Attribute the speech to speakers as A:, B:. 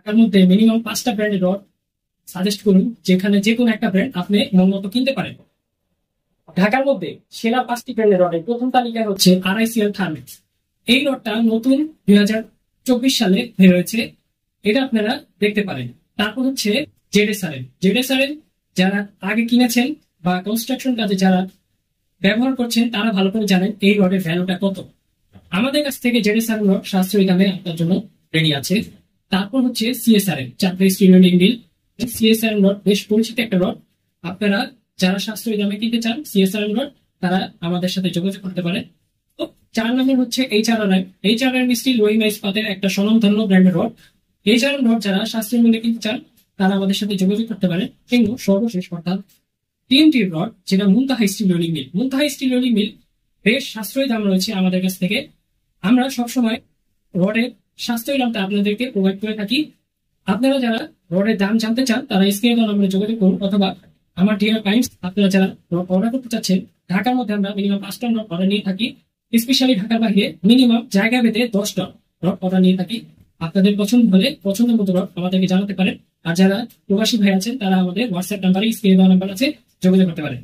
A: ঢাকার মধ্যে মিনিমাম 5টা ব্র্যান্ডের রড সাজেস্ট করুন, যেখানে যে কোনো একটা ব্র্যান্ড আপনি মন মতো কিনতে পারেন। ঢাকার মধ্যে সেরা 5টি ব্র্যান্ডের রডের প্রথম তালিকায় হচ্ছে RICL থার্মেক্স। এই রডটা নতুন 2024 সালে বের হয়েছে, এটা আপনারা দেখতে পারেন। তারপর হচ্ছে জেডএসআরএল যারা আগে কিনেছেন বা কনস্ট্রাকশন কাজে যারা ব্যবহার করছেন তারা ভালো করে জানেন এই রডের ভ্যালুটা কত। আমাদের কাছ থেকে জেডএসআরএল রড সাশ্রয়ী দামে আপনার জন্য রেডি আছে। তারপর হচ্ছে CSRL, চাপড়ে steel rolling mill. CSRL rod বেশ পরিচিত একটা রড, আপনারা যারা সাশ্রয়ী দামে কিনতে চান CSRL রড তারা আমাদের সাথে যোগাযোগ করতে পারে। তো 4 নম্বর হচ্ছে HRM স্টিল রোয়িং ইস্পাতের একটা স্বনামধন্য ব্র্যান্ডের রড। HRM রড যারা সাশ্রয়ী মূল্যে কিনতে চান তারা আমাদের সাথে যোগাযোগ করতে পারে। কিন্তু সর্বশেষ অর্থাৎ 3টির রড, যেটা মুনতাহা স্টিল রোলিং মিল। মুনতাহা স্টিল রোলিং মিল বেশ সাশ্রয়ী দাম রয়েছে আমাদের কাছ থেকে। আমরা সবসময় রডের সাশ্রয়ী দামটা আপনাদেরকে প্রোভাইড করে থাকি। আপনারা যারা রডের দাম জানতে চান তারা স্ক্রিনে দেওয়া নম্বরে যোগাযোগ করুন, অথবা আমার ডিয়ার ক্লায়েন্টস আপনারা যারা রড অর্ডার করতে চাচ্ছেন, ঢাকার মধ্যে আমরা মিনিমাম 5 টন রড অর্ডার নিয়ে থাকি। স্পেশালি ঢাকার বাইরে মিনিমাম জায়গা ভেদে 10 টন রড অর্ডার নিয়ে থাকি। আপনাদের পছন্দ হলে পছন্দের মতো রড আমাদেরকে জানাতে পারেন। আর যারা প্রবাসী ভাই আছেন তারা আমাদের হোয়াটসঅ্যাপ নাম্বারে, স্ক্রিনে দেওয়া নাম্বার আছে, যোগাযোগ করতে পারেন।